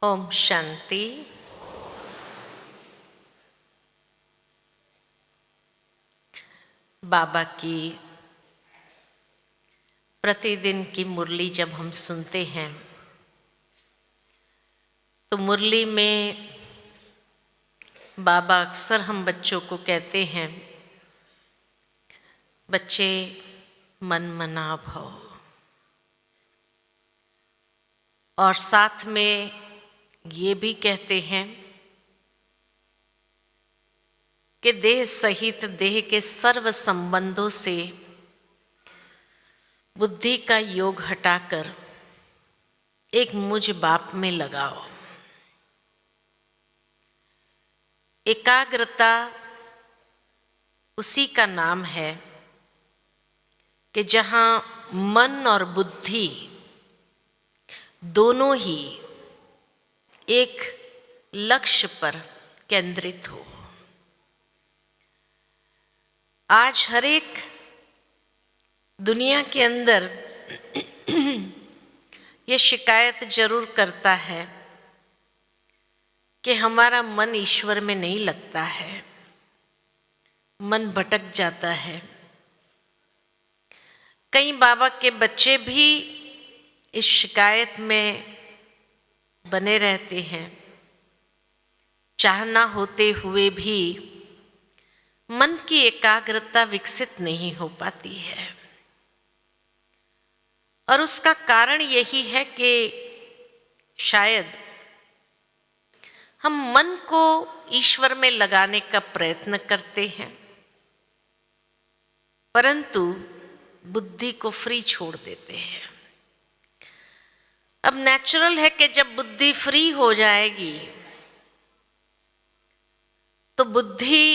ओम शांति। बाबा की प्रतिदिन की मुरली जब हम सुनते हैं तो मुरली में बाबा अक्सर हम बच्चों को कहते हैं, बच्चे मन मना भव, और साथ में ये भी कहते हैं कि देह सहित देह के सर्व संबंधों से बुद्धि का योग हटाकर एक मुझ बाप में लगाओ। एकाग्रता उसी का नाम है कि जहाँ मन और बुद्धि दोनों ही एक लक्ष्य पर केंद्रित हो। आज हर एक दुनिया के अंदर ये शिकायत जरूर करता है कि हमारा मन ईश्वर में नहीं लगता है, मन भटक जाता है। कई बाबा के बच्चे भी इस शिकायत में बने रहते हैं, चाहना होते हुए भी मन की एकाग्रता विकसित नहीं हो पाती है। और उसका कारण यही है कि शायद हम मन को ईश्वर में लगाने का प्रयत्न करते हैं, परंतु बुद्धि को फ्री छोड़ देते हैं। अब नेचुरल है कि जब बुद्धि फ्री हो जाएगी तो बुद्धि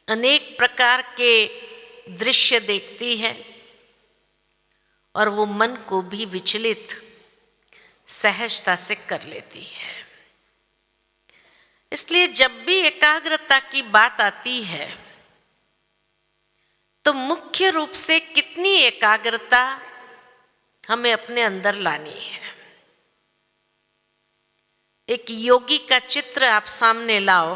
अनेक प्रकार के दृश्य देखती है और वो मन को भी विचलित सहजता से कर लेती है। इसलिए जब भी एकाग्रता की बात आती है तो मुख्य रूप से कितनी एकाग्रता हमें अपने अंदर लानी है। एक योगी का चित्र आप सामने लाओ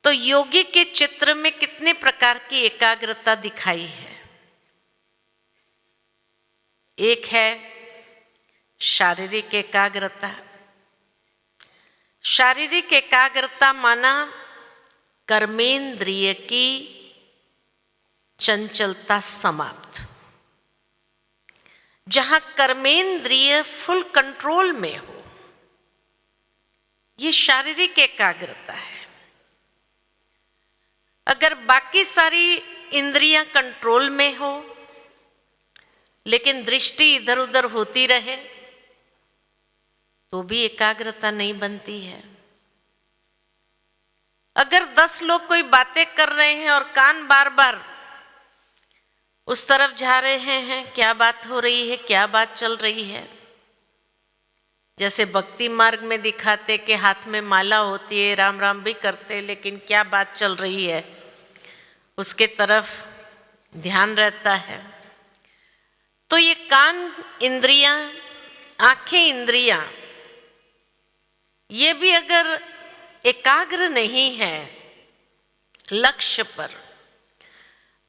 तो योगी के चित्र में कितने प्रकार की एकाग्रता दिखाई है। एक है शारीरिक एकाग्रता। शारीरिक एकाग्रता माना कर्मेंद्रिय की चंचलता समाप्त, जहां कर्मेंद्रिय फुल कंट्रोल में हो, ये शारीरिक एकाग्रता है। अगर बाकी सारी इंद्रियां कंट्रोल में हो लेकिन दृष्टि इधर उधर होती रहे तो भी एकाग्रता नहीं बनती है। अगर 10 लोग कोई बातें कर रहे हैं और कान बार बार उस तरफ जा रहे हैं, क्या बात हो रही है, क्या बात चल रही है, जैसे भक्ति मार्ग में दिखाते कि हाथ में माला होती है, राम राम भी करते, लेकिन क्या बात चल रही है उसके तरफ ध्यान रहता है। तो ये कान इंद्रियां, आंखें इंद्रियां, ये भी अगर एकाग्र नहीं है लक्ष्य पर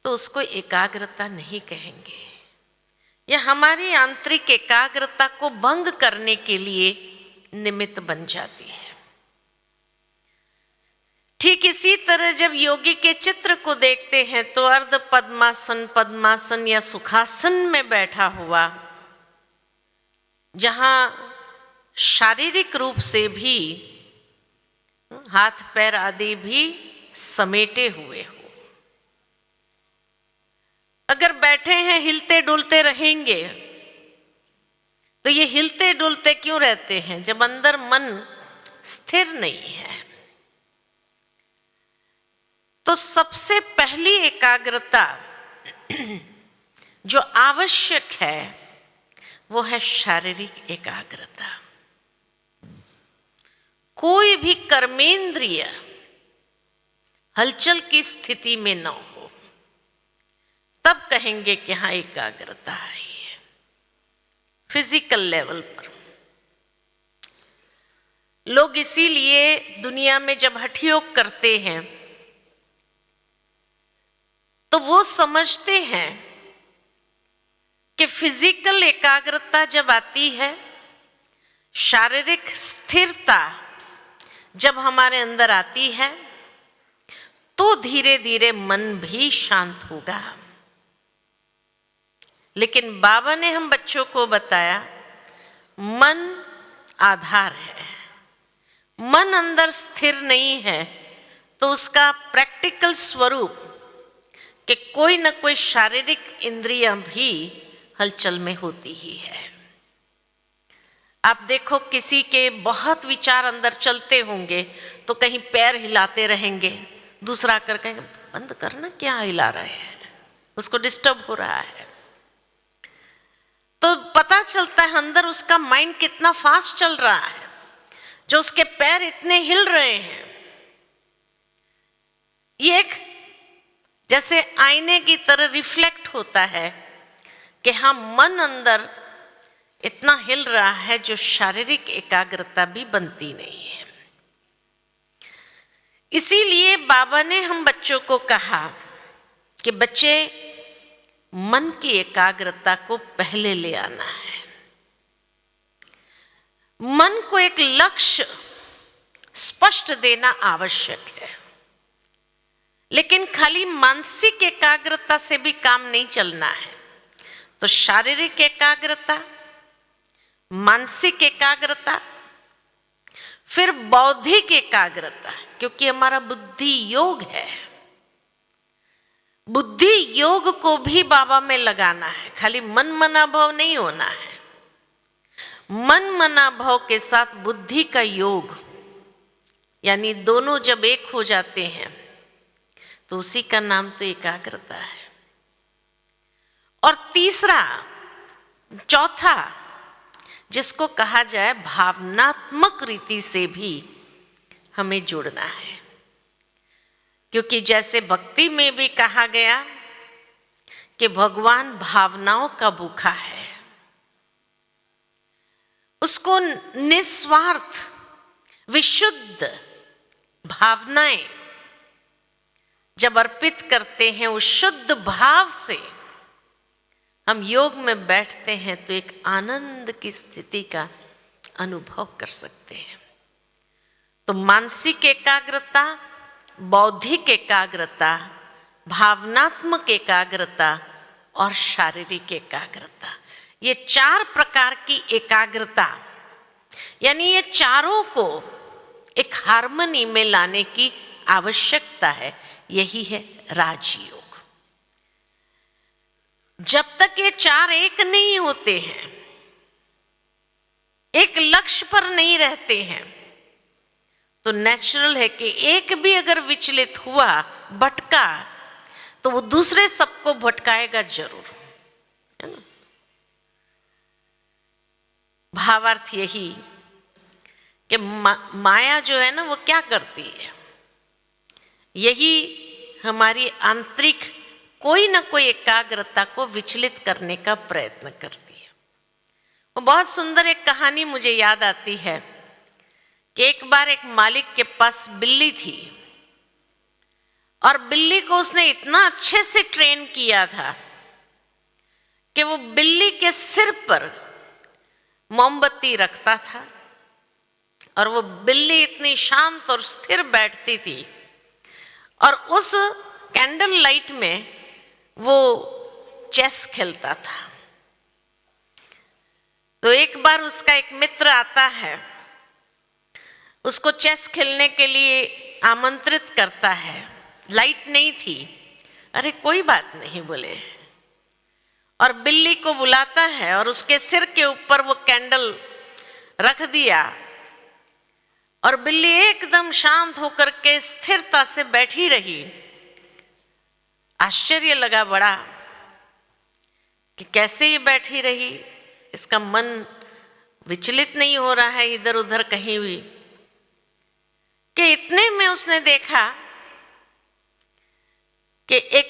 तो उसको एकाग्रता नहीं कहेंगे। यह हमारी आंतरिक एकाग्रता को भंग करने के लिए निमित्त बन जाती है। ठीक इसी तरह जब योगी के चित्र को देखते हैं तो अर्ध पद्मासन, पद्मासन या सुखासन में बैठा हुआ, जहां शारीरिक रूप से भी हाथ पैर आदि भी समेटे हुए हो। अगर बैठे हैं हिलते डुलते रहेंगे तो ये हिलते डुलते क्यों रहते हैं? जब अंदर मन स्थिर नहीं है। तो सबसे पहली एकाग्रता जो आवश्यक है वो है शारीरिक एकाग्रता। कोई भी कर्मेंद्रिय हलचल की स्थिति में न हो, तब कहेंगे कि हाँ एकाग्रता आई है। फिजिकल लेवल पर लोग इसीलिए दुनिया में जब हठ योग करते हैं तो वो समझते हैं कि फिजिकल एकाग्रता जब आती है, शारीरिक स्थिरता जब हमारे अंदर आती है, तो धीरे धीरे मन भी शांत होगा। लेकिन बाबा ने हम बच्चों को बताया, मन आधार है। मन अंदर स्थिर नहीं है तो उसका प्रैक्टिकल स्वरूप कि कोई न कोई शारीरिक इंद्रियां भी हलचल में होती ही है। आप देखो, किसी के बहुत विचार अंदर चलते होंगे तो कहीं पैर हिलाते रहेंगे, दूसरा कर कहेंगे बंद करना, क्या हिला रहे हैं, उसको डिस्टर्ब हो रहा है। तो पता चलता है अंदर उसका माइंड कितना फास्ट चल रहा है, जो उसके पैर इतने हिल रहे हैं। ये एक जैसे आईने की तरह रिफ्लेक्ट होता है कि हाँ, मन अंदर इतना हिल रहा है जो शारीरिक एकाग्रता भी बनती नहीं है। इसीलिए बाबा ने हम बच्चों को कहा कि बच्चे, मन की एकाग्रता को पहले ले आना है। मन को एक लक्ष्य स्पष्ट देना आवश्यक है, लेकिन खाली मानसिक एकाग्रता से भी काम नहीं चलना है। तो शारीरिक एकाग्रता, मानसिक एकाग्रता, फिर बौद्धिक एकाग्रता, क्योंकि हमारा बुद्धि योग है। बुद्धि योग को भी बाबा में लगाना है, खाली मन मना भाव नहीं होना है। मन मना भाव के साथ बुद्धि का योग, यानी दोनों जब एक हो जाते हैं तो उसी का नाम तो एकाग्रता है। और तीसरा, चौथा, जिसको कहा जाए भावनात्मक रीति से भी हमें जुड़ना है, क्योंकि जैसे भक्ति में भी कहा गया कि भगवान भावनाओं का भूखा है। उसको निस्वार्थ विशुद्ध भावनाएं जब अर्पित करते हैं, उस शुद्ध भाव से हम योग में बैठते हैं तो एक आनंद की स्थिति का अनुभव कर सकते हैं। तो मानसिक एकाग्रता, बौद्धिक एकाग्रता, भावनात्मक एकाग्रता और शारीरिक एकाग्रता, ये 4 प्रकार की एकाग्रता, यानी ये चारों को एक हार्मनी में लाने की आवश्यकता है। यही है राजयोग। जब तक ये 4 एक नहीं होते हैं, एक लक्ष्य पर नहीं रहते हैं, तो नेचुरल है कि एक भी अगर विचलित हुआ, भटका, तो वो दूसरे सबको भटकाएगा जरूर, है ना। भावार्थ यही कि माया जो है ना, वो क्या करती है, यही हमारी आंतरिक कोई ना कोई एकाग्रता को विचलित करने का प्रयत्न करती है। वो बहुत सुंदर एक कहानी मुझे याद आती है कि एक बार एक मालिक के पास बिल्ली थी, और बिल्ली को उसने इतना अच्छे से ट्रेन किया था कि वो बिल्ली के सिर पर मोमबत्ती रखता था, और वो बिल्ली इतनी शांत और स्थिर बैठती थी, और उस कैंडल लाइट में वो चेस खेलता था। तो एक बार उसका एक मित्र आता है, उसको चेस खेलने के लिए आमंत्रित करता है। लाइट नहीं थी, अरे कोई बात नहीं बोले, और बिल्ली को बुलाता है और उसके सिर के ऊपर वो कैंडल रख दिया, और बिल्ली एकदम शांत होकर के स्थिरता से बैठी रही। आश्चर्य लगा बड़ा कि कैसे ये बैठी रही, इसका मन विचलित नहीं हो रहा है इधर उधर कहीं भी। कि इतने में उसने देखा कि एक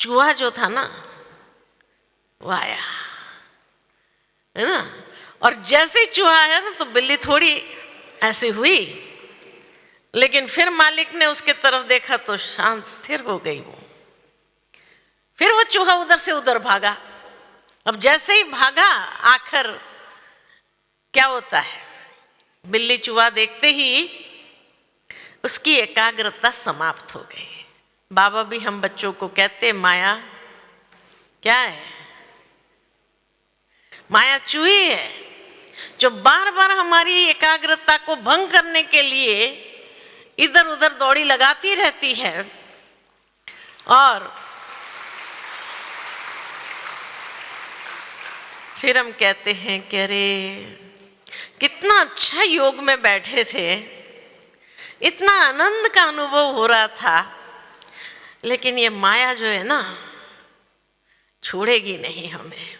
चूहा जो था ना, वो आया, है ना, और जैसे ही चूहा आया ना, तो बिल्ली थोड़ी ऐसी हुई, लेकिन फिर मालिक ने उसके तरफ देखा तो शांत स्थिर हो गई वो। फिर वो चूहा उधर से उधर भागा। अब जैसे ही भागा, आखिर क्या होता है, बिल्ली चूहा देखते ही उसकी एकाग्रता समाप्त हो गई। बाबा भी हम बच्चों को कहते, माया क्या है? माया चूही है जो बार बार हमारी एकाग्रता को भंग करने के लिए इधर उधर दौड़ी लगाती रहती है। और फिर हम कहते हैं कि अरे कितना अच्छा योग में बैठे थे, इतना आनंद का अनुभव हो रहा था, लेकिन ये माया जो है ना, छोड़ेगी नहीं हमें।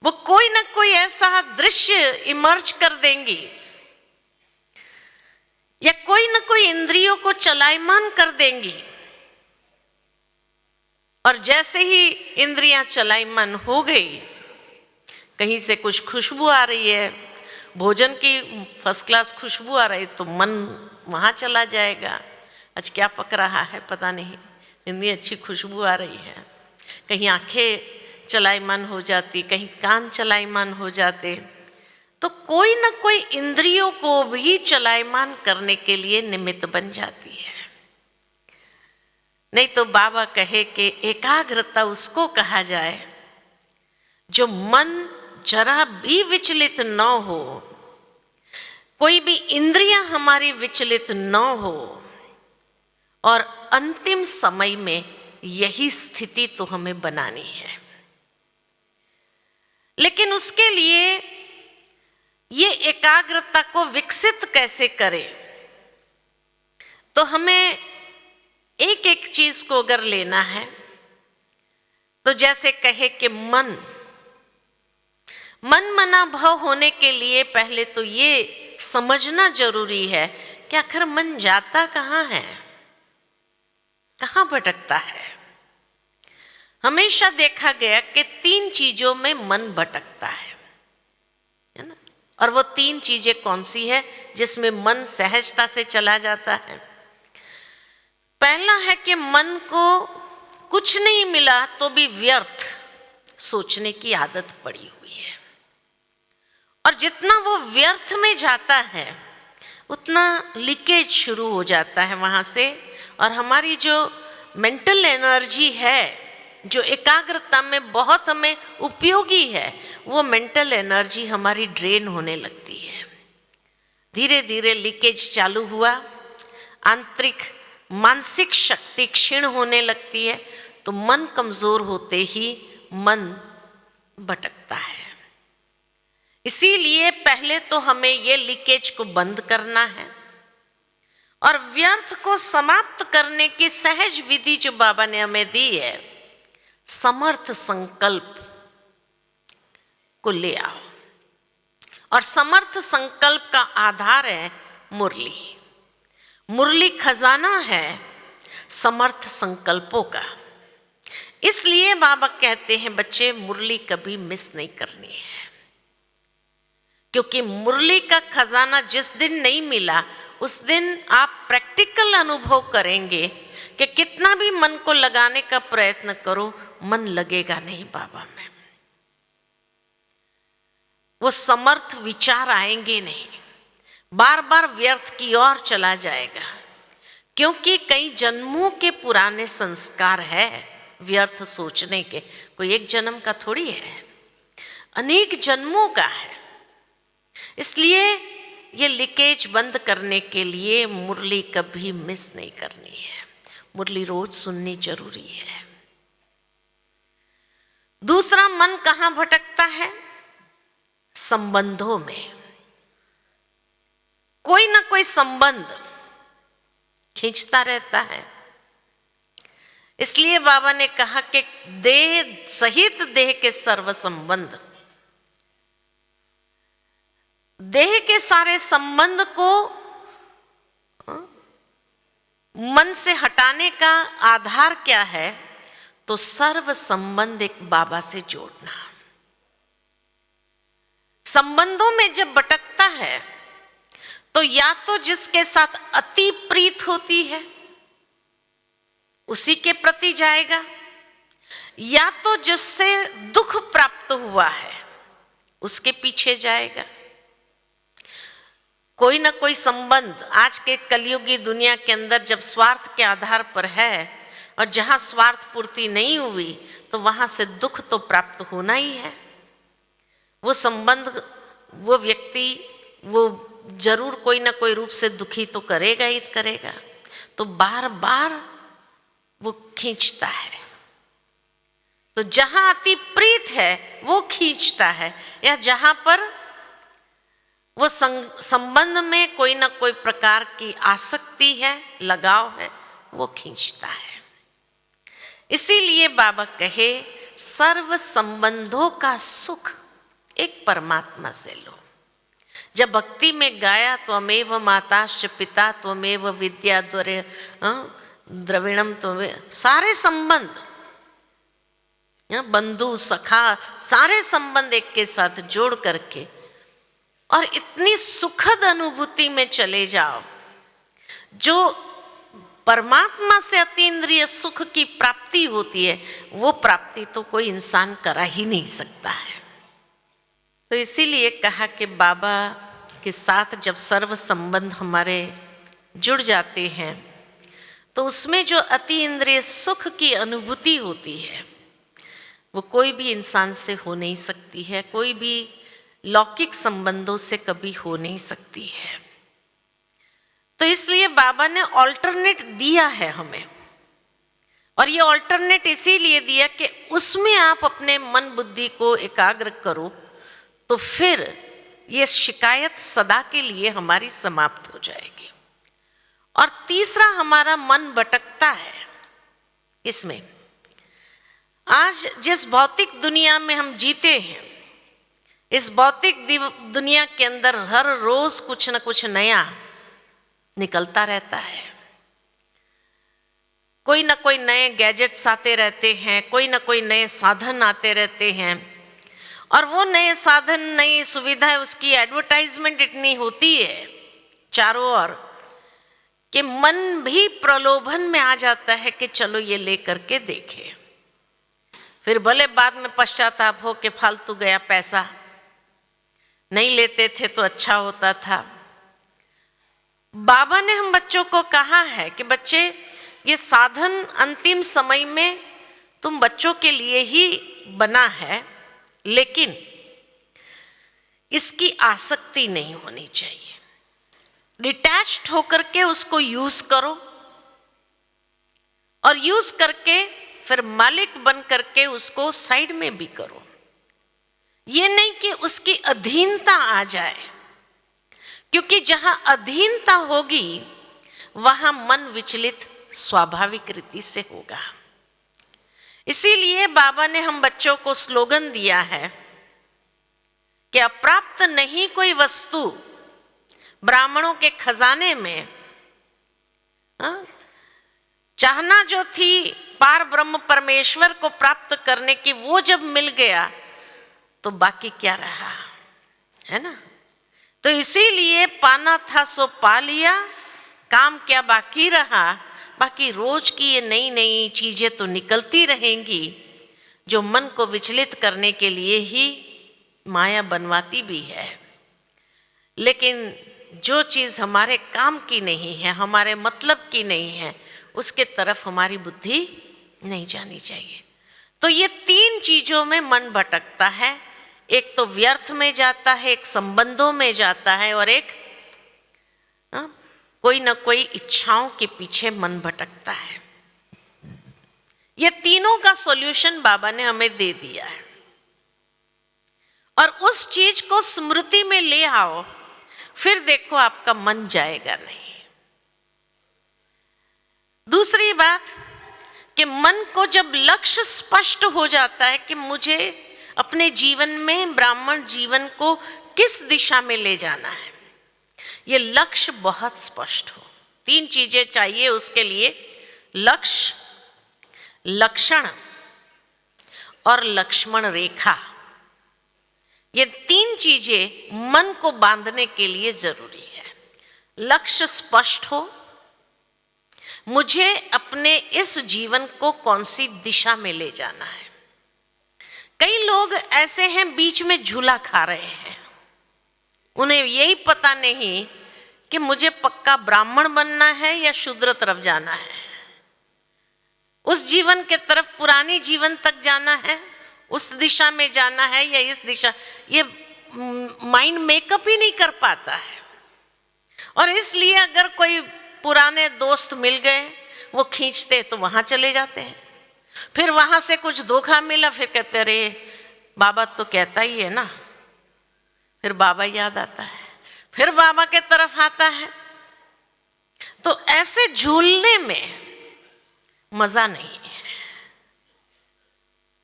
वो कोई ना कोई ऐसा दृश्य इमर्ज कर देंगी, या कोई ना कोई इंद्रियों को चलायमान कर देंगी। और जैसे ही इंद्रियां चलायमान हो गई, कहीं से कुछ खुशबू आ रही है, भोजन की फर्स्ट क्लास खुशबू आ रही, तो मन वहां चला जाएगा। आज क्या पक रहा है पता नहीं, इतनी अच्छी खुशबू आ रही है। कहीं आंखें चलायमान हो जाती, कहीं कान चलायमान हो जाते। तो कोई ना कोई इंद्रियों को भी चलायमान करने के लिए निमित्त बन जाती है। नहीं तो बाबा कहे कि एकाग्रता उसको कहा जाए जो मन जरा भी विचलित न हो, कोई भी इंद्रियां हमारी विचलित न हो, और अंतिम समय में यही स्थिति तो हमें बनानी है। लेकिन उसके लिए ये एकाग्रता को विकसित कैसे करें? तो हमें एक एक चीज को अगर लेना है, तो जैसे कहे कि मन मना भाव होने के लिए पहले तो ये समझना जरूरी है कि आखिर मन जाता कहाँ है, कहाँ भटकता है। हमेशा देखा गया कि 3 चीजों में मन भटकता है ना? और वो 3 चीजें कौन सी है जिसमें मन सहजता से चला जाता है? पहला है कि मन को कुछ नहीं मिला तो भी व्यर्थ सोचने की आदत पड़ी हुई है, और जितना वो व्यर्थ में जाता है उतना लीकेज शुरू हो जाता है वहां से। और हमारी जो मेंटल एनर्जी है, जो एकाग्रता में बहुत हमें उपयोगी है, वो मेंटल एनर्जी हमारी ड्रेन होने लगती है। धीरे धीरे लीकेज चालू हुआ, आंतरिक मानसिक शक्ति क्षीण होने लगती है, तो मन कमजोर होते ही मन भटकता है। इसीलिए पहले तो हमें ये लीकेज को बंद करना है, और व्यर्थ को समाप्त करने की सहज विधि जो बाबा ने हमें दी है, समर्थ संकल्प को ले आओ। और समर्थ संकल्प का आधार है मुरली। मुरली खजाना है समर्थ संकल्पों का। इसलिए बाबा कहते हैं बच्चे, मुरली कभी मिस नहीं करनी है, क्योंकि मुरली का खजाना जिस दिन नहीं मिला, उस दिन आप प्रैक्टिकल अनुभव करेंगे कि कितना भी मन को लगाने का प्रयत्न करो, मन लगेगा नहीं बाबा में। वो समर्थ विचार आएंगे नहीं, बार बार व्यर्थ की ओर चला जाएगा, क्योंकि कई जन्मों के पुराने संस्कार है व्यर्थ सोचने के। कोई एक जन्म का थोड़ी है, अनेक जन्मों का है। इसलिए ये लीकेज बंद करने के लिए मुरली कभी मिस नहीं करनी है, मुरली रोज सुननी जरूरी है। दूसरा, मन कहाँ भटकता है? संबंधों में। कोई ना कोई संबंध खींचता रहता है। इसलिए बाबा ने कहा कि देह सहित देह के सर्व संबंध, देह के सारे संबंध को मन से हटाने का आधार क्या है? तो सर्व संबंध एक बाबा से जोड़ना। संबंधों में जब भटकता है तो या तो जिसके साथ अति प्रीत होती है उसी के प्रति जाएगा, या तो जिससे दुख प्राप्त हुआ है उसके पीछे जाएगा। कोई ना कोई संबंध आज के कलयुगी दुनिया के अंदर जब स्वार्थ के आधार पर है और जहां स्वार्थ पूर्ति नहीं हुई तो वहां से दुख तो प्राप्त होना ही है। वो संबंध, वो व्यक्ति, वो जरूर कोई ना कोई रूप से दुखी तो करेगा ही करेगा। तो बार बार वो खींचता है। तो जहां अति प्रीत है वो खींचता है, या जहां पर वो संबंध में कोई ना कोई प्रकार की आसक्ति है, लगाव है, वो खींचता है। इसीलिए बाबा कहे सर्व संबंधों का सुख एक परमात्मा से लो। जब भक्ति में गाया तो अमेव माताश्च पिता त्वमेव विद्या द्रविणम त्वमेव, सारे संबंध, बंधु सखा, सारे संबंध एक के साथ जोड़ करके और इतनी सुखद अनुभूति में चले जाओ जो परमात्मा से अतीन्द्रिय सुख की प्राप्ति होती है, वो प्राप्ति तो कोई इंसान करा ही नहीं सकता है। तो इसीलिए कहा कि बाबा के साथ जब सर्व संबंध हमारे जुड़ जाते हैं तो उसमें जो अति इंद्रिय सुख की अनुभूति होती है वो कोई भी इंसान से हो नहीं सकती है, कोई भी लौकिक संबंधों से कभी हो नहीं सकती है। तो इसलिए बाबा ने ऑल्टरनेट दिया है हमें, और ये ऑल्टरनेट इसीलिए दिया कि उसमें आप अपने मन बुद्धि को एकाग्र करो तो फिर ये शिकायत सदा के लिए हमारी समाप्त हो जाएगी। और तीसरा, हमारा मन भटकता है इसमें। आज जिस भौतिक दुनिया में हम जीते हैं, इस भौतिक दुनिया के अंदर हर रोज कुछ न कुछ नया निकलता रहता है। कोई ना कोई नए गैजेट्स आते रहते हैं, कोई ना कोई नए साधन आते रहते हैं, और वो नए साधन, नई सुविधाएं, उसकी एडवर्टाइजमेंट इतनी होती है चारों ओर कि मन भी प्रलोभन में आ जाता है कि चलो ये ले करके देखे। फिर भले बाद में पश्चाताप हो कि फालतू गया पैसा, नहीं लेते थे तो अच्छा होता था। बाबा ने हम बच्चों को कहा है कि बच्चे, ये साधन अंतिम समय में तुम बच्चों के लिए ही बना है, लेकिन इसकी आसक्ति नहीं होनी चाहिए। डिटैच्ड होकर के उसको यूज करो, और यूज करके फिर मालिक बन करके उसको साइड में भी करो। ये नहीं कि उसकी अधीनता आ जाए, क्योंकि जहां अधीनता होगी वहां मन विचलित स्वाभाविक रीति से होगा। इसीलिए बाबा ने हम बच्चों को स्लोगन दिया है कि अप्राप्त नहीं कोई वस्तु ब्राह्मणों के खजाने में। चाहना जो थी पार ब्रह्म परमेश्वर को प्राप्त करने की, वो जब मिल गया तो बाकी क्या रहा, है ना। तो इसीलिए पाना था सो पा लिया, काम क्या बाकी रहा। बाकी रोज की ये नई नई चीजें तो निकलती रहेंगी जो मन को विचलित करने के लिए ही माया बनवाती भी है। लेकिन जो चीज हमारे काम की नहीं है, हमारे मतलब की नहीं है, उसके तरफ हमारी बुद्धि नहीं जानी चाहिए। तो ये तीन चीजों में मन भटकता है। एक तो व्यर्थ में जाता है, एक संबंधों में जाता है, और एक कोई ना कोई इच्छाओं के पीछे मन भटकता है। ये तीनों का सॉल्यूशन बाबा ने हमें दे दिया है, और उस चीज को स्मृति में ले आओ, फिर देखो आपका मन जाएगा नहीं। दूसरी बात कि मन को जब लक्ष्य स्पष्ट हो जाता है कि मुझे अपने जीवन में ब्राह्मण जीवन को किस दिशा में ले जाना है, ये लक्ष्य बहुत स्पष्ट हो। तीन चीजें चाहिए उसके लिए, लक्ष्य, लक्षण और लक्ष्मण रेखा। ये तीन चीजें मन को बांधने के लिए जरूरी है। लक्ष्य स्पष्ट हो, मुझे अपने इस जीवन को कौन सी दिशा में ले जाना है। कई लोग ऐसे हैं बीच में झूला खा रहे हैं, उन्हें यही पता नहीं कि मुझे पक्का ब्राह्मण बनना है या शूद्र तरफ जाना है, उस जीवन के तरफ, पुरानी जीवन तक जाना है, उस दिशा में जाना है या इस दिशा। ये माइंड मेकअप ही नहीं कर पाता है। और इसलिए अगर कोई पुराने दोस्त मिल गए, वो खींचते तो वहां चले जाते हैं, फिर वहां से कुछ धोखा मिला, फिर कहते अरे बाबा तो कहता ही है ना, फिर बाबा याद आता है, फिर बाबा के तरफ आता है। तो ऐसे झूलने में मजा नहीं है।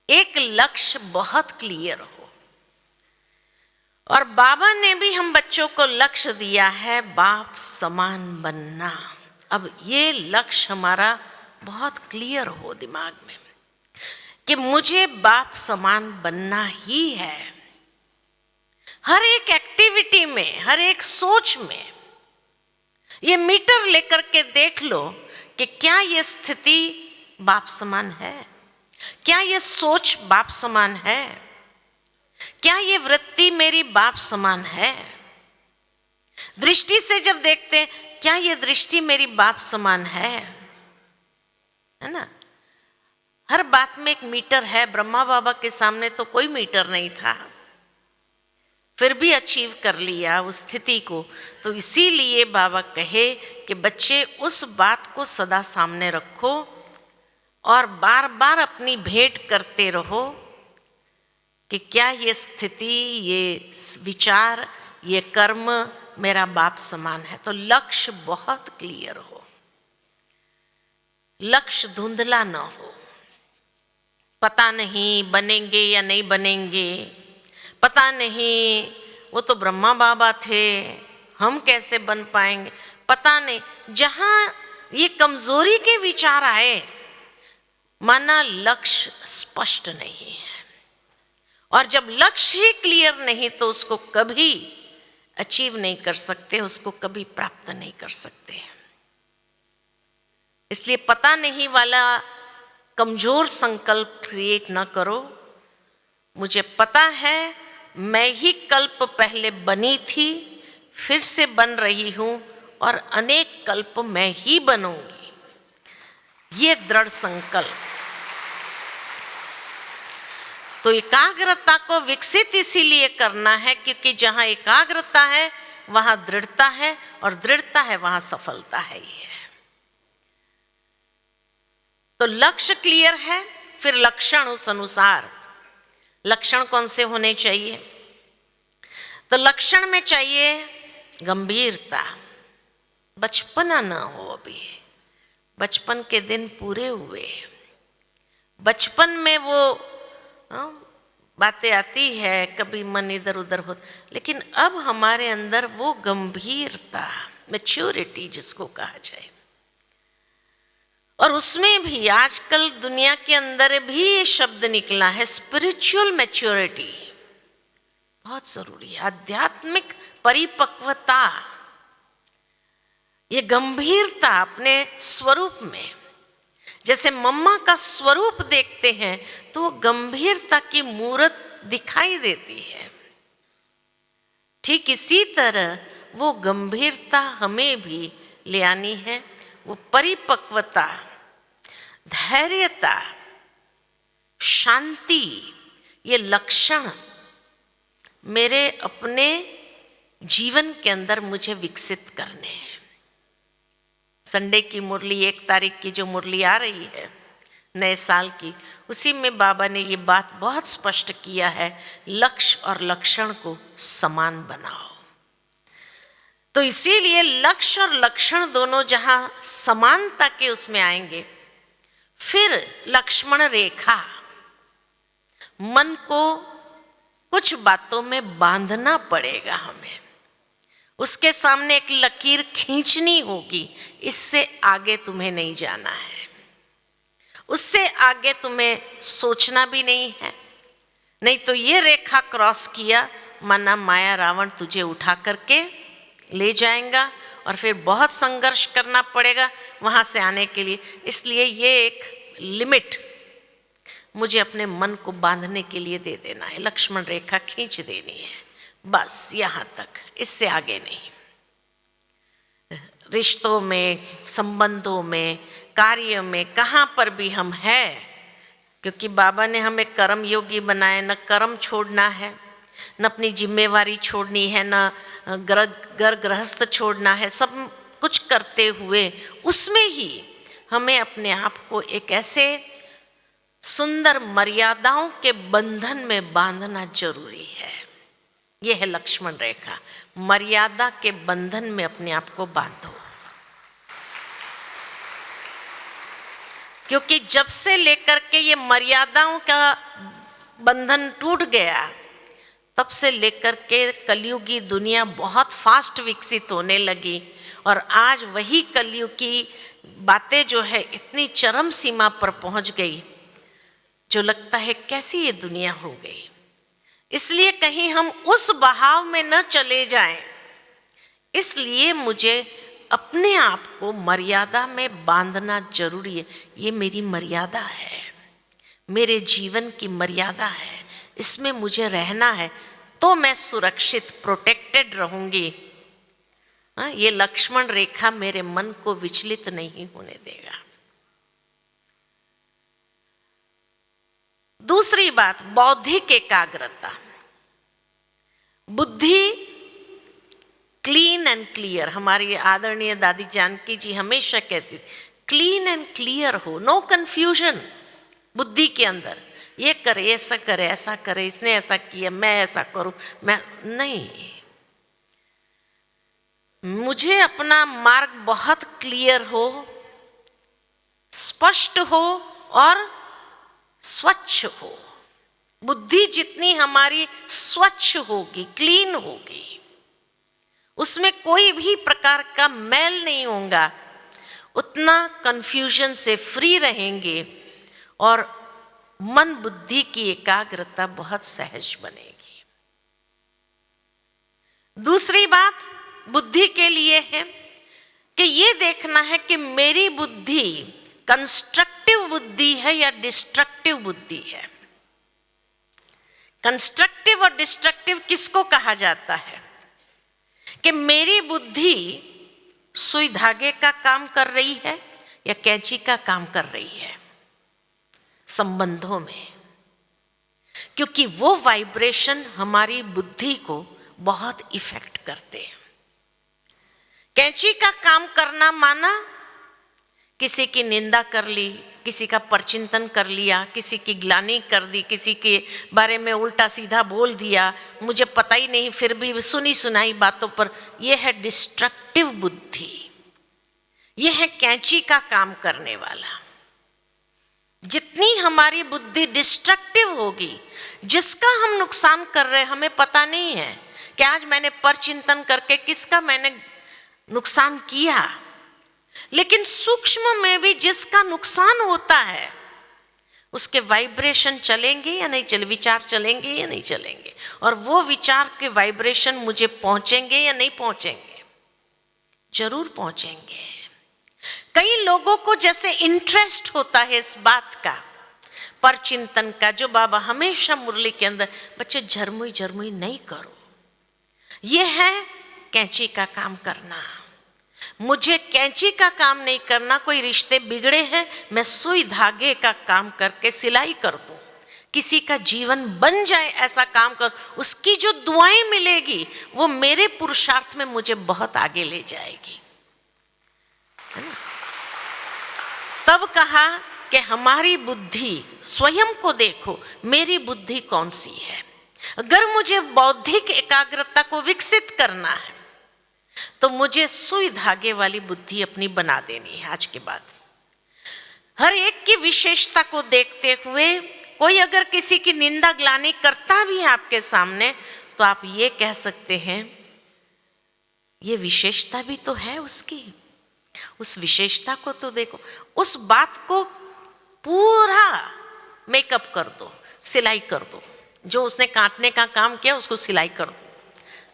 एक लक्ष्य बहुत क्लियर हो, और बाबा ने भी हम बच्चों को लक्ष्य दिया है, बाप समान बनना। अब ये लक्ष्य हमारा बहुत क्लियर हो दिमाग में कि मुझे बाप समान बनना ही है। हर एक एक्टिविटी में, हर एक सोच में ये मीटर लेकर के देख लो कि क्या ये स्थिति बाप समान है, क्या ये सोच बाप समान है, क्या ये वृत्ति मेरी बाप समान है। दृष्टि से जब देखते हैं, क्या ये दृष्टि मेरी बाप समान है ना। हर बात में एक मीटर है। ब्रह्मा बाबा के सामने तो कोई मीटर नहीं था, फिर भी अचीव कर लिया उस स्थिति को। तो इसीलिए बाबा कहे कि बच्चे उस बात को सदा सामने रखो और बार बार अपनी भेंट करते रहो कि क्या ये स्थिति, ये विचार, ये कर्म मेरा बाप समान है। तो लक्ष्य बहुत क्लियर हो, लक्ष्य धुंधला ना हो। पता नहीं बनेंगे या नहीं बनेंगे, पता नहीं वो तो ब्रह्मा बाबा थे, हम कैसे बन पाएंगे, पता नहीं। जहां ये कमजोरी के विचार आए, माना लक्ष्य स्पष्ट नहीं है। और जब लक्ष्य ही क्लियर नहीं तो उसको कभी अचीव नहीं कर सकते, उसको कभी प्राप्त नहीं कर सकते। इसलिए पता नहीं वाला कमजोर संकल्प क्रिएट ना करो। मुझे पता है मैं ही कल्प पहले बनी थी, फिर से बन रही हूं और अनेक कल्प मैं ही बनूंगी, ये दृढ़ संकल्प। तो एकाग्रता को विकसित इसीलिए करना है क्योंकि जहां एकाग्रता है वहां दृढ़ता है, और दृढ़ता है वहां सफलता है ही है। तो लक्ष्य क्लियर है, फिर लक्षण उस अनुसार। लक्षण कौन से होने चाहिए? तो लक्षण में चाहिए गंभीरता, बचपना ना हो। अभी बचपन के दिन पूरे हुए, बचपन में वो बातें आती है, कभी मन इधर उधर हो, लेकिन अब हमारे अंदर वो गंभीरता, मैच्योरिटी जिसको कहा जाए, और उसमें भी आजकल दुनिया के अंदर भी ये शब्द निकला है, स्पिरिचुअल मैच्योरिटी बहुत जरूरी है। आध्यात्मिक परिपक्वता, ये गंभीरता अपने स्वरूप में। जैसे मम्मा का स्वरूप देखते हैं तो वो गंभीरता की मूर्त दिखाई देती है, ठीक इसी तरह वो गंभीरता हमें भी ले आनी है। वो परिपक्वता, धैर्यता, शांति, ये लक्षण मेरे अपने जीवन के अंदर मुझे विकसित करने हैं। संडे की मुरली, 1 तारीख की जो मुरली आ रही है नए साल की, उसी में बाबा ने ये बात बहुत स्पष्ट किया है, लक्ष्य और लक्षण को समान बनाओ। तो इसीलिए लक्ष्य और लक्षण दोनों जहां समानता के उसमें आएंगे, फिर लक्ष्मण रेखा, मन को कुछ बातों में बांधना पड़ेगा हमें, उसके सामने एक लकीर खींचनी होगी, इससे आगे तुम्हें नहीं जाना है, उससे आगे तुम्हें सोचना भी नहीं है। नहीं तो ये रेखा क्रॉस किया, माना माया रावण तुझे उठा करके ले जाएगा और फिर बहुत संघर्ष करना पड़ेगा वहाँ से आने के लिए। इसलिए ये एक लिमिट मुझे अपने मन को बांधने के लिए दे देना है, लक्ष्मण रेखा खींच देनी है, बस यहाँ तक, इससे आगे नहीं। रिश्तों में, संबंधों में, कार्य में, कहाँ पर भी हम हैं, क्योंकि बाबा ने हमें कर्म योगी बनाए, न कर्म छोड़ना है, न अपनी जिम्मेवारी छोड़नी है, न घर गृहस्थ छोड़ना है। सब कुछ करते हुए उसमें ही हमें अपने आप को एक ऐसे सुंदर मर्यादाओं के बंधन में बांधना जरूरी है। यह है लक्ष्मण रेखा, मर्यादा के बंधन में अपने आप को बांधो। क्योंकि जब से लेकर के ये मर्यादाओं का बंधन टूट गया, तब से लेकर के कलयुगी दुनिया बहुत फास्ट विकसित होने लगी, और आज वही कलयुग की बातें जो है इतनी चरम सीमा पर पहुंच गई, जो लगता है कैसी ये दुनिया हो गई। इसलिए कहीं हम उस बहाव में न चले जाएं, इसलिए मुझे अपने आप को मर्यादा में बांधना जरूरी है। ये मेरी मर्यादा है, मेरे जीवन की मर्यादा है, इसमें मुझे रहना है, तो मैं सुरक्षित, प्रोटेक्टेड रहूंगी। ये लक्ष्मण रेखा मेरे मन को विचलित नहीं होने देगा। दूसरी बात, बौद्धिक एकाग्रता। बुद्धि क्लीन एंड क्लियर, हमारी आदरणीय दादी जानकी जी हमेशा कहती, क्लीन एंड क्लियर हो, नो कंफ्यूजन बुद्धि के अंदर। ये करे, ऐसा करे, ऐसा करे, इसने ऐसा किया, मैं ऐसा करूं, मैं नहीं। मुझे अपना मार्ग बहुत क्लियर हो, स्पष्ट हो और स्वच्छ हो। बुद्धि जितनी हमारी स्वच्छ होगी, क्लीन होगी, उसमें कोई भी प्रकार का मैल नहीं होगा, उतना कंफ्यूजन से फ्री रहेंगे और मन बुद्धि की एकाग्रता बहुत सहज बनेगी। दूसरी बात बुद्धि के लिए है कि ये देखना है कि मेरी बुद्धि कंस्ट्रक्टिव बुद्धि है या डिस्ट्रक्टिव बुद्धि है। कंस्ट्रक्टिव और डिस्ट्रक्टिव किसको कहा जाता है? कि मेरी बुद्धि सुई धागे का काम कर रही है या कैंची का काम कर रही है संबंधों में, क्योंकि वो वाइब्रेशन हमारी बुद्धि को बहुत इफेक्ट करते हैं। कैंची का काम करना माना किसी की निंदा कर ली, किसी का परचिंतन कर लिया, किसी की ग्लानि कर दी, किसी के बारे में उल्टा सीधा बोल दिया, मुझे पता ही नहीं, फिर भी सुनी सुनाई बातों पर, यह है डिस्ट्रक्टिव बुद्धि। यह है कैंची का काम करने वाला। जितनी हमारी बुद्धि डिस्ट्रक्टिव होगी, जिसका हम नुकसान कर रहे हैं हमें पता नहीं है कि आज मैंने परचिंतन करके किसका मैंने नुकसान किया, लेकिन सूक्ष्म में भी जिसका नुकसान होता है उसके वाइब्रेशन चलेंगे या नहीं चले, विचार चलेंगे या नहीं चलेंगे, और वो विचार के वाइब्रेशन मुझे पहुंचेंगे या नहीं पहुंचेंगे, जरूर पहुंचेंगे। कई लोगों को जैसे इंटरेस्ट होता है इस बात का, परचिंतन का, जो बाबा हमेशा मुरली के अंदर, बच्चे झरमुई झरमुई नहीं करो, यह है कैंची का काम करना। मुझे कैंची का काम नहीं करना, कोई रिश्ते बिगड़े हैं, मैं सुई धागे का काम करके सिलाई कर दूं, किसी का जीवन बन जाए ऐसा काम कर, उसकी जो दुआएं मिलेगी वो मेरे पुरुषार्थ में मुझे बहुत आगे ले जाएगी, है ना? तब कहा कि हमारी बुद्धि, स्वयं को देखो, मेरी बुद्धि कौन सी है। अगर मुझे बौद्धिक एकाग्रता को विकसित करना है तो मुझे सुई धागे वाली बुद्धि अपनी बना देनी है। आज के बाद हर एक की विशेषता को देखते हुए, कोई अगर किसी की निंदा ग्लानि करता भी है आपके सामने, तो आप ये कह सकते हैं ये विशेषता भी तो है उसकी, उस विशेषता को तो देखो, उस बात को पूरा मेकअप कर दो, सिलाई कर दो, जो उसने काटने का काम किया उसको सिलाई कर दो,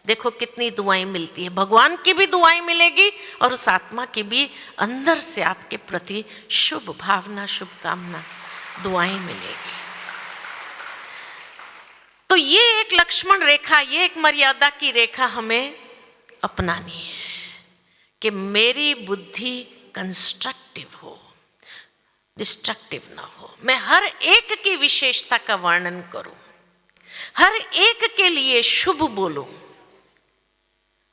देखो कितनी दुआएं मिलती है, भगवान की भी दुआएं मिलेगी और उस आत्मा की भी अंदर से आपके प्रति शुभ भावना, शुभकामना, दुआएं मिलेगी। तो ये एक लक्ष्मण रेखा, ये एक मर्यादा की रेखा हमें अपनानी है कि मेरी बुद्धि कंस्ट्रक्टिव हो, डिस्ट्रक्टिव ना हो। मैं हर एक की विशेषता का वर्णन करूं, हर एक के लिए शुभ बोलूं,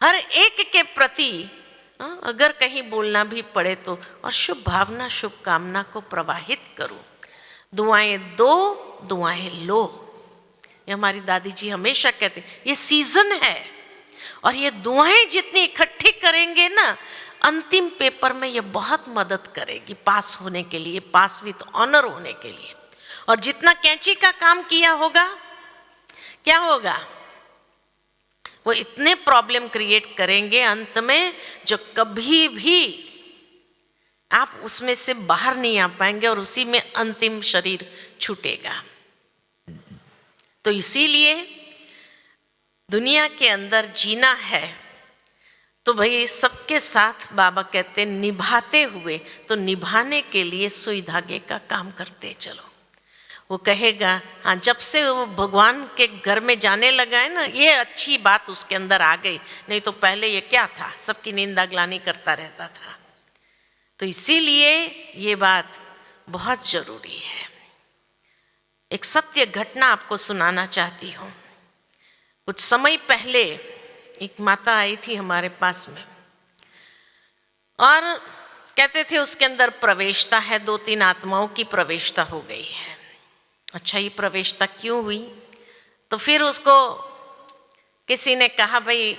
हर एक के प्रति अगर कहीं बोलना भी पड़े तो, और शुभ भावना, शुभकामना को प्रवाहित करूं। दुआएं दो, दुआएं लो, ये हमारी दादी जी हमेशा कहते, ये सीजन है और ये दुआएं जितनी इकट्ठी करेंगे ना, अंतिम पेपर में ये बहुत मदद करेगी पास होने के लिए, पास विद ऑनर होने के लिए। और जितना कैंची का काम किया होगा, क्या होगा, वो इतने प्रॉब्लम क्रिएट करेंगे अंत में जो कभी भी आप उसमें से बाहर नहीं आ पाएंगे और उसी में अंतिम शरीर छूटेगा। तो इसीलिए दुनिया के अंदर जीना है तो भाई सबके साथ बाबा कहते निभाते हुए, तो निभाने के लिए सुई धागे का काम करते चलो। वो कहेगा हाँ, जब से वो भगवान के घर में जाने लगा है ना, ये अच्छी बात उसके अंदर आ गई, नहीं तो पहले ये क्या था, सबकी निंदा ग्लानि करता रहता था। तो इसीलिए ये बात बहुत जरूरी है। एक सत्य घटना आपको सुनाना चाहती हूँ। कुछ समय पहले एक माता आई थी हमारे पास में और कहते थे उसके अंदर प्रवेशता है, 2-3 आत्माओं की प्रवेशता हो गई है। अच्छा, ये प्रवेशता क्यों हुई? तो फिर उसको किसी ने कहा भाई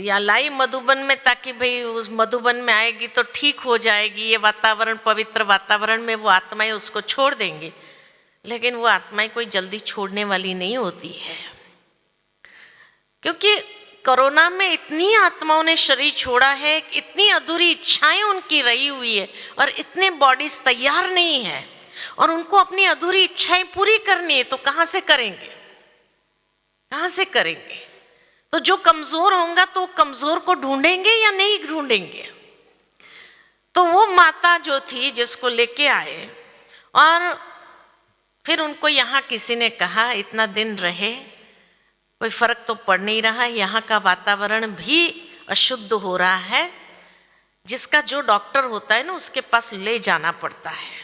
या लाई मधुबन में, ताकि भाई उस मधुबन में आएगी तो ठीक हो जाएगी, ये वातावरण, पवित्र वातावरण में वो आत्माएं उसको छोड़ देंगी। लेकिन वो आत्माएं कोई जल्दी छोड़ने वाली नहीं होती है, क्योंकि कोरोना में इतनी आत्माओं ने शरीर छोड़ा है, इतनी अधूरी इच्छाएं उनकी रही हुई है और इतने बॉडीज तैयार नहीं है और उनको अपनी अधूरी इच्छाएं पूरी करनी है, तो कहाँ से करेंगे, कहाँ से करेंगे? तो जो कमजोर होगा तो कमजोर को ढूंढेंगे या नहीं ढूंढेंगे? तो वो माता जो थी जिसको लेके आए और फिर उनको यहाँ किसी ने कहा इतना दिन रहे, कोई फर्क तो पड़ नहीं रहा, यहाँ का वातावरण भी अशुद्ध हो रहा है, जिसका जो डॉक्टर होता है ना उसके पास ले जाना पड़ता है।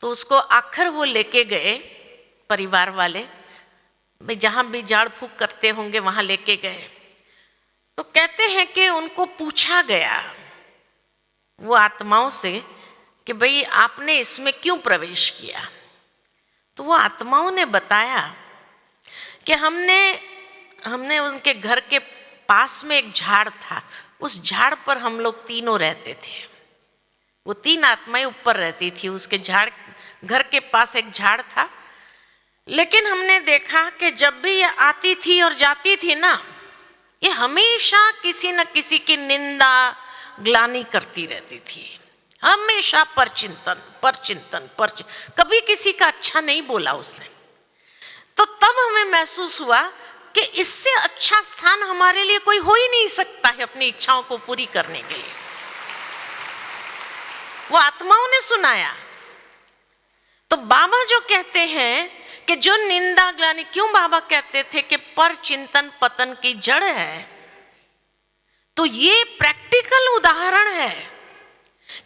तो उसको आखिर वो लेके गए, परिवार वाले, भाई जहाँ भी झाड़ फूक करते होंगे वहाँ लेके गए। तो कहते हैं कि उनको पूछा गया वो आत्माओं से कि भाई आपने इसमें क्यों प्रवेश किया? तो वो आत्माओं ने बताया कि हमने उनके घर के पास में एक झाड़ था, उस झाड़ पर हम लोग तीनों रहते थे। वो 3 आत्माएं ऊपर रहती थी, उसके घर के पास एक झाड़ था। लेकिन हमने देखा कि जब भी ये आती थी और जाती थी ना, ये हमेशा किसी न किसी की निंदा ग्लानि करती रहती थी, हमेशा परचिंतन, कभी किसी का अच्छा नहीं बोला उसने। तो तब हमें महसूस हुआ कि इससे अच्छा स्थान हमारे लिए कोई हो ही नहीं सकता है अपनी इच्छाओं को पूरी करने के लिए। वो आत्माओं ने सुनाया। तो बाबा जो कहते हैं कि जो निंदा ग्लानि, क्यों बाबा कहते थे कि पर चिंतन पतन की जड़ है, तो ये प्रैक्टिकल उदाहरण है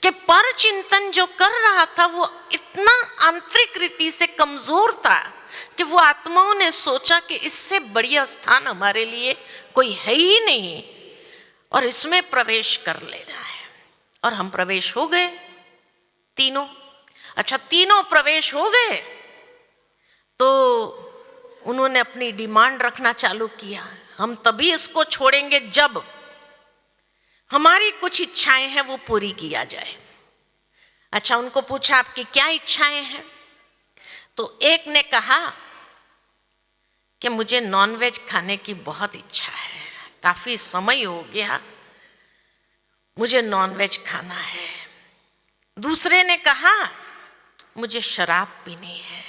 कि पर चिंतन जो कर रहा था वो इतना आंतरिक रीति से कमजोर था कि वो आत्माओं ने सोचा कि इससे बढ़िया स्थान हमारे लिए कोई है ही नहीं और इसमें प्रवेश कर लेना है। और हम प्रवेश हो गए तीनों। अच्छा, तीनों प्रवेश हो गए तो उन्होंने अपनी डिमांड रखना चालू किया, हम तभी इसको छोड़ेंगे जब हमारी कुछ इच्छाएं हैं वो पूरी किया जाए। अच्छा, उनको पूछा आपकी क्या इच्छाएं हैं? तो एक ने कहा कि मुझे नॉनवेज खाने की बहुत इच्छा है, काफी समय हो गया, मुझे नॉनवेज खाना है। दूसरे ने कहा मुझे शराब पीनी है,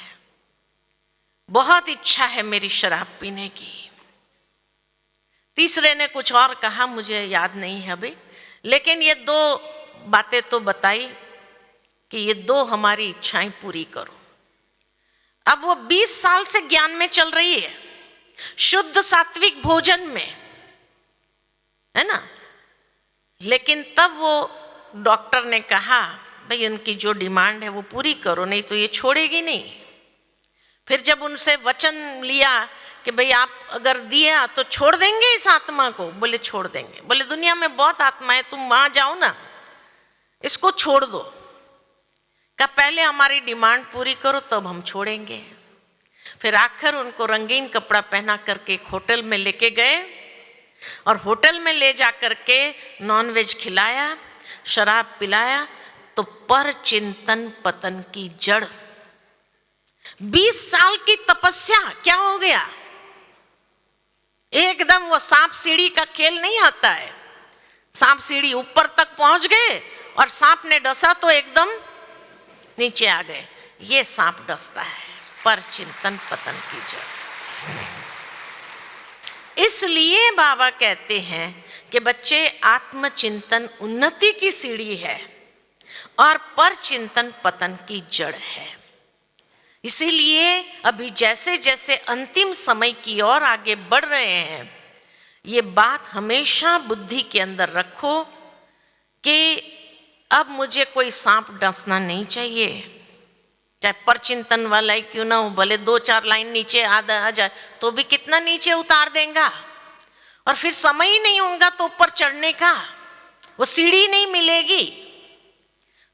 बहुत इच्छा है मेरी शराब पीने की। तीसरे ने कुछ और कहा, मुझे याद नहीं है अभी, लेकिन ये 2 बातें तो बताई कि ये 2 हमारी इच्छाएं पूरी करो। अब वो 20 साल से ज्ञान में चल रही है, शुद्ध सात्विक भोजन में, है ना। लेकिन तब वो डॉक्टर ने कहा, भाई उनकी जो डिमांड है वो पूरी करो, नहीं तो ये छोड़ेगी नहीं। फिर जब उनसे वचन लिया कि भाई आप अगर दिया तो छोड़ देंगे इस आत्मा को, बोले छोड़ देंगे। बोले दुनिया में बहुत आत्मा है, तुम वहां जाओ ना, इसको छोड़ दो। का पहले हमारी डिमांड पूरी करो तब हम छोड़ेंगे। फिर आखिर उनको रंगीन कपड़ा पहना करके एक होटल में लेके गए और होटल में ले जा करके नॉनवेज खिलाया, शराब पिलाया, तो पर चिंतन पतन की जड़, 20 साल की तपस्या क्या हो गया? एकदम वो सांप सीढ़ी का खेल नहीं आता है, सांप सीढ़ी ऊपर तक पहुंच गए और सांप ने डसा तो एकदम नीचे आ गए। ये सांप डसता है, पर चिंतन पतन की जड़। इसलिए बाबा कहते हैं कि बच्चे, आत्मचिंतन उन्नति की सीढ़ी है और पर चिंतन पतन की जड़ है। इसीलिए अभी जैसे जैसे अंतिम समय की ओर आगे बढ़ रहे हैं, ये बात हमेशा बुद्धि के अंदर रखो कि अब मुझे कोई सांप डसना नहीं चाहिए, चाहे पर चिंतन वाला ही क्यों ना हो, भले 2-4 लाइन नीचे आ जाए तो भी कितना नीचे उतार देगा, और फिर समय ही नहीं होगा तो ऊपर चढ़ने का, वो सीढ़ी नहीं मिलेगी।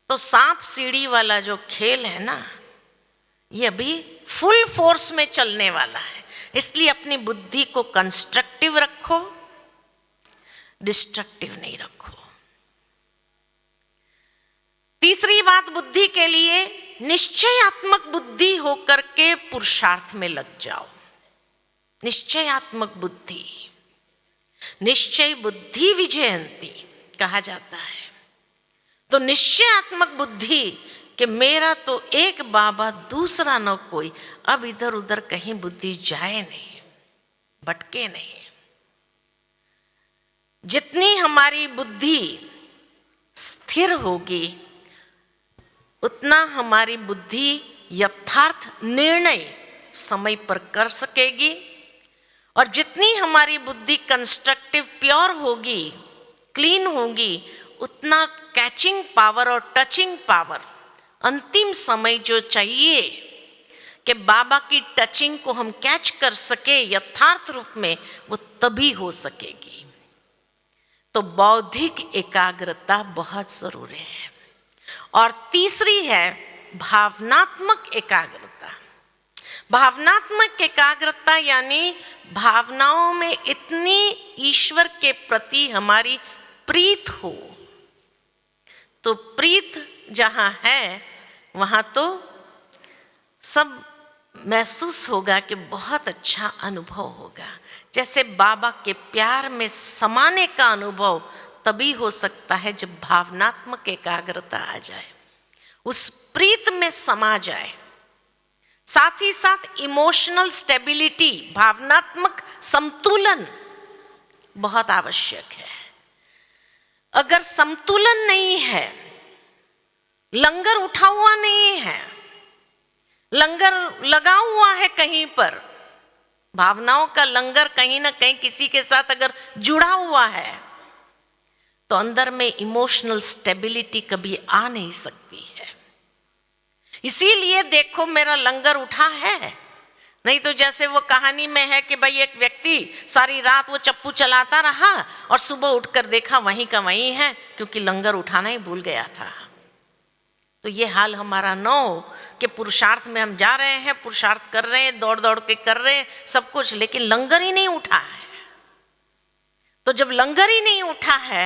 तो सांप सीढ़ी वाला जो खेल है ना, ये अभी फुल फोर्स में चलने वाला है। इसलिए अपनी बुद्धि को कंस्ट्रक्टिव रखो, डिस्ट्रक्टिव नहीं रखो। तीसरी बात बुद्धि के लिए, निश्चयात्मक बुद्धि होकर के पुरुषार्थ में लग जाओ। निश्चयात्मक बुद्धि, निश्चय बुद्धि विजयंती कहा जाता है। तो निश्चयात्मक बुद्धि कि मेरा तो एक बाबा, दूसरा न कोई, अब इधर उधर कहीं बुद्धि जाए नहीं, भटके नहीं। जितनी हमारी बुद्धि स्थिर होगी उतना हमारी बुद्धि यथार्थ निर्णय समय पर कर सकेगी, और जितनी हमारी बुद्धि कंस्ट्रक्टिव प्योर होगी, क्लीन होगी, उतना कैचिंग पावर और टचिंग पावर, अंतिम समय जो चाहिए कि बाबा की टचिंग को हम कैच कर सके यथार्थ रूप में, वो तभी हो सकेगी। तो बौद्धिक एकाग्रता बहुत जरूरी है। और तीसरी है भावनात्मक एकाग्रता। भावनात्मक एकाग्रता यानी भावनाओं में इतनी ईश्वर के प्रति हमारी प्रीत हो। तो प्रीत जहाँ है वहाँ तो सब महसूस होगा कि बहुत अच्छा अनुभव होगा। जैसे बाबा के प्यार में समाने का अनुभव तभी हो सकता है जब भावनात्मक एकाग्रता आ जाए, उस प्रीत में समा जाए। साथ ही साथ इमोशनल स्टेबिलिटी, भावनात्मक संतुलन बहुत आवश्यक है। अगर संतुलन नहीं है, लंगर उठा हुआ नहीं है, लंगर लगा हुआ है कहीं पर, भावनाओं का लंगर कहीं ना कहीं किसी के साथ अगर जुड़ा हुआ है, तो अंदर में इमोशनल स्टेबिलिटी कभी आ नहीं सकती है। इसीलिए देखो मेरा लंगर उठा है, नहीं तो जैसे वो कहानी में है कि भाई एक व्यक्ति सारी रात वो चप्पू चलाता रहा और सुबह उठकर देखा वहीं का वहीं है, क्योंकि लंगर उठाना ही भूल गया था। तो ये हाल हमारा न हो कि पुरुषार्थ में हम जा रहे हैं, पुरुषार्थ कर रहे हैं, दौड़ दौड़ के कर रहे हैं सब कुछ, लेकिन लंगर ही नहीं उठा है। तो जब लंगर ही नहीं उठा है,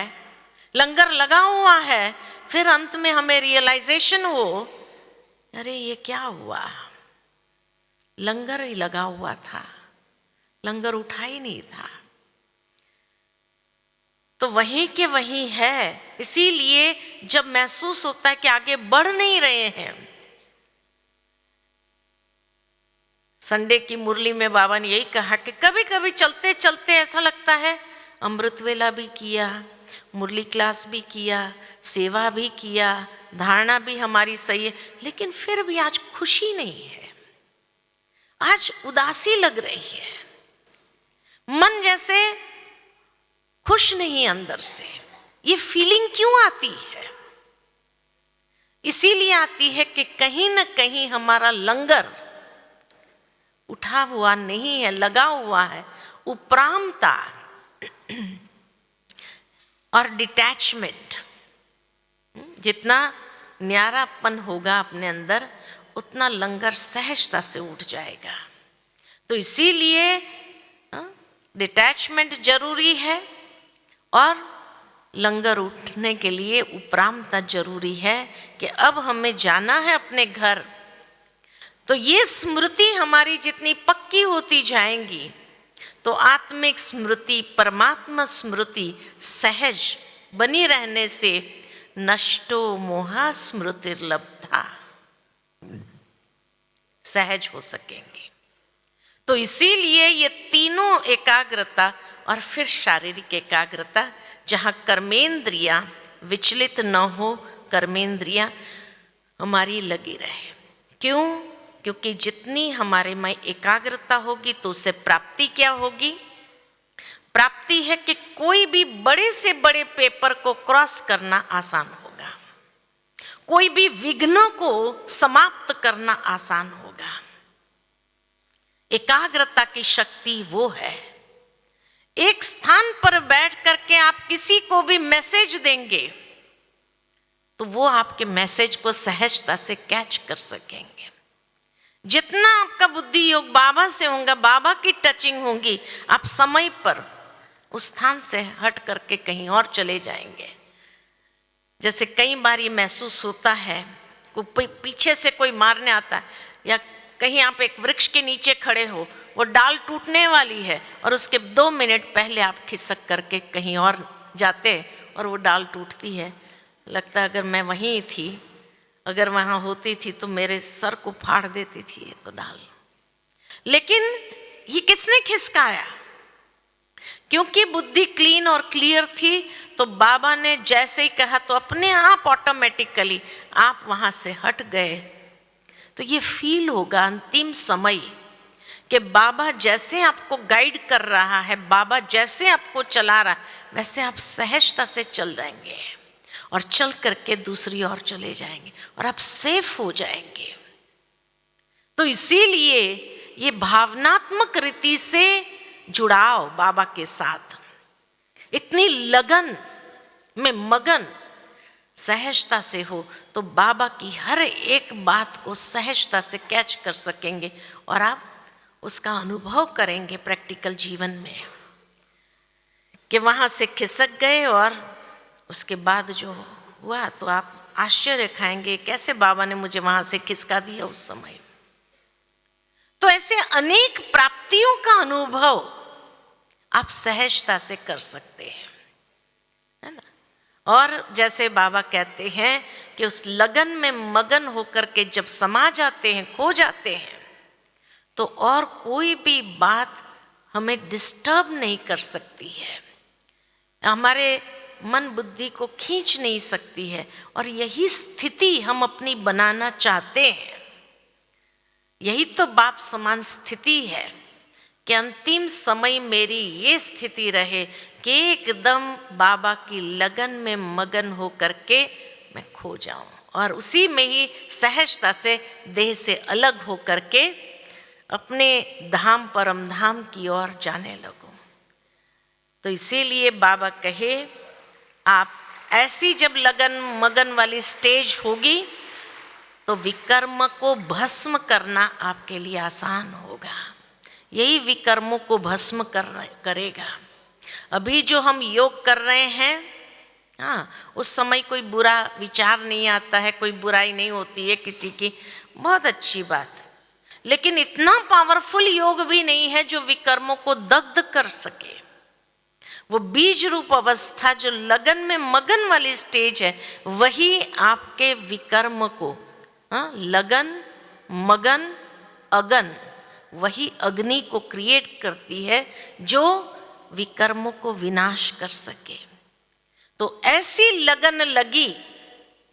लंगर लगा हुआ है, फिर अंत में हमें रियलाइजेशन हो, अरे ये क्या हुआ, लंगर ही लगा हुआ था, लंगर उठा ही नहीं था। तो वहीं के वहीं है। इसीलिए जब महसूस होता है कि आगे बढ़ नहीं रहे हैं, संडे की मुरली में बाबा ने यही कहा कि कभी कभी चलते चलते ऐसा लगता है अमृत वेला भी किया, मुरली क्लास भी किया, सेवा भी किया, धारणा भी हमारी सही है, लेकिन फिर भी आज खुशी नहीं है, आज उदासी लग रही है, मन जैसे खुश नहीं अंदर से। ये फीलिंग क्यों आती है? इसीलिए आती है कि कहीं न कहीं हमारा लंगर उठा हुआ नहीं है, लगा हुआ है उपरामता और डिटैचमेंट। जितना न्यारापन होगा अपने अंदर, उतना लंगर सहजता से उठ जाएगा। तो इसीलिए डिटैचमेंट जरूरी है और लंगर उठने के लिए उपरामता जरूरी है कि अब हमें जाना है अपने घर। तो ये स्मृति हमारी जितनी पक्की होती जाएंगी, तो आत्मिक स्मृति, परमात्मा स्मृति सहज बनी रहने से नष्टो मोहा स्मृतिर्लब्धा, सहज हो सकेंगे। तो इसीलिए ये तीनों एकाग्रता और फिर शारीरिक एकाग्रता, जहाँ कर्मेंद्रियां विचलित न हो, कर्मेंद्रियां हमारी लगी रहे। क्यों? क्योंकि जितनी हमारे में एकाग्रता होगी तो उससे प्राप्ति क्या होगी? प्राप्ति है कि कोई भी बड़े से बड़े पेपर को क्रॉस करना आसान होगा, कोई भी विघ्नों को समाप्त करना आसान होगा। एकाग्रता की शक्ति वो है। एक स्थान पर बैठ करके आप किसी को भी मैसेज देंगे तो वो आपके मैसेज को सहजता से कैच कर सकेंगे। जितना आपका बुद्धि योग बाबा से होगा, बाबा की टचिंग होगी, आप समय पर उस स्थान से हट करके कहीं और चले जाएंगे। जैसे कई बार ये महसूस होता है, कोई पीछे से कोई मारने आता है, या कहीं आप एक वृक्ष के नीचे खड़े हो, वो डाल टूटने वाली है और उसके 2 मिनट पहले आप खिसक करके कहीं और जाते और वो डाल टूटती है। लगता है अगर मैं वहीं थी, अगर वहाँ होती थी तो मेरे सर को फाड़ देती थी ये तो डाल। लेकिन ये किसने खिसकाया? क्योंकि बुद्धि क्लीन और क्लियर थी, तो बाबा ने जैसे ही कहा तो अपने आप ऑटोमेटिकली आप वहाँ से हट गए। तो ये फील होगा अंतिम समय कि बाबा जैसे आपको गाइड कर रहा है, बाबा जैसे आपको चला रहा है, वैसे आप सहजता से चल जाएंगे और चल करके दूसरी ओर चले जाएंगे और आप सेफ हो जाएंगे। तो इसीलिए ये भावनात्मक रीति से जुड़ाव बाबा के साथ, इतनी लगन में मगन सहजता से हो तो बाबा की हर एक बात को सहजता से कैच कर सकेंगे और आप उसका अनुभव करेंगे प्रैक्टिकल जीवन में कि वहाँ से खिसक गए और उसके बाद जो हुआ तो आप आश्चर्य खाएंगे कैसे बाबा ने मुझे वहाँ से खिसका दिया उस समय। तो ऐसे अनेक प्राप्तियों का अनुभव आप सहजता से कर सकते हैं, है ना। और जैसे बाबा कहते हैं कि उस लगन में मगन होकर के जब समा जाते हैं, खो जाते हैं, तो और कोई भी बात हमें डिस्टर्ब नहीं कर सकती है, हमारे मन बुद्धि को खींच नहीं सकती है। और यही स्थिति हम अपनी बनाना चाहते हैं। यही तो बाप समान स्थिति है कि अंतिम समय मेरी ये स्थिति रहे कि एकदम बाबा की लगन में मगन हो करके मैं खो जाऊं और उसी में ही सहजता से देह से अलग हो करके अपने धाम परम धाम की ओर जाने लगूं। तो इसीलिए बाबा कहे आप ऐसी जब लगन मगन वाली स्टेज होगी तो विकर्म को भस्म करना आपके लिए आसान होगा। यही विकर्मों को भस्म करेगा। अभी जो हम योग कर रहे हैं, हाँ, उस समय कोई बुरा विचार नहीं आता है, कोई बुराई नहीं होती है किसी की, बहुत अच्छी बात। लेकिन इतना पावरफुल योग भी नहीं है जो विकर्मों को दग्ध कर सके। वो बीज रूप अवस्था जो लगन में मगन वाली स्टेज है, वही आपके विकर्म को, हाँ, लगन मगन अगन, वही अग्नि को क्रिएट करती है जो विकर्मों को विनाश कर सके। तो ऐसी लगन लगी,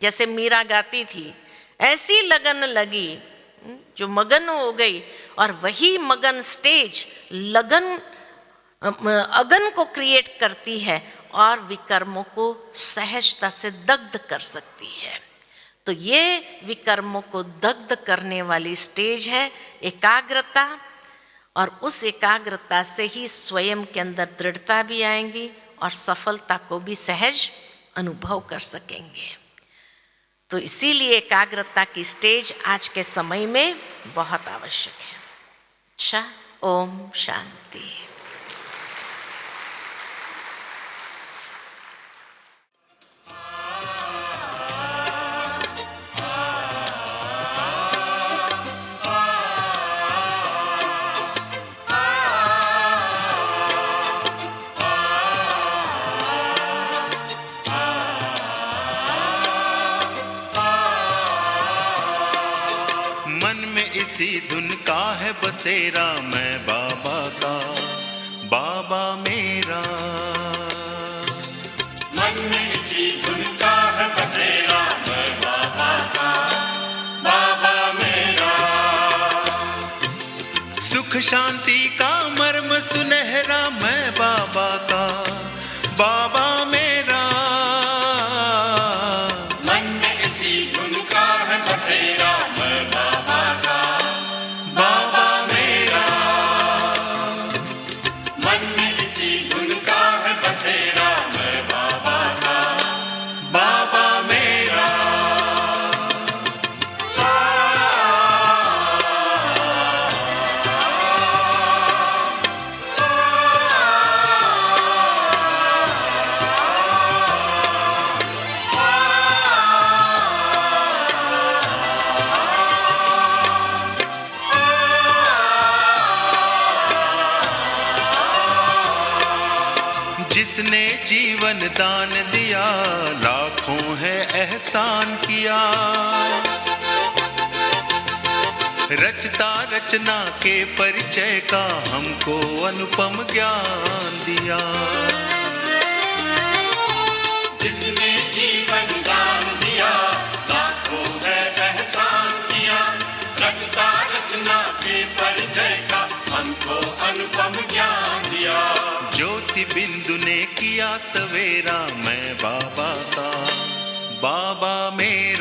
जैसे मीरा गाती थी, ऐसी लगन लगी जो मगन हो गई, और वही मगन स्टेज लगन अगन को क्रिएट करती है और विकर्मों को सहजता से दग्ध कर सकती है। तो ये विकर्मों को दग्ध करने वाली स्टेज है एकाग्रता, और उस एकाग्रता से ही स्वयं के अंदर दृढ़ता भी आएंगी और सफलता को भी सहज अनुभव कर सकेंगे। तो इसीलिए एकाग्रता की स्टेज आज के समय में बहुत आवश्यक है। अच्छा, ओम शांति। इसी धुन का है बसेरा, मैं बाबा का बाबा मेरा। मन में इसी धुन का है बसेरा, मैं बाबा का बाबा मेरा। सुख शांति का मर्म सुनहरा, मैं बाबा का बाबा मेरा। मन में इसी धुन का है बसेरा, मैं बाबा का जिसने जीवन दान दिया, लाखों है एहसान किया। रचता रचना के परिचय का हमको अनुपम ज्ञान दिया। जिसने जीवन दान दिया, लाखों है एहसान किया। रचता रचना के परिचय का हमको अनुपम ज्ञान दिया। ज्योति बिंदु ने किया सवेरा, मैं बाबा का बाबा मेरा।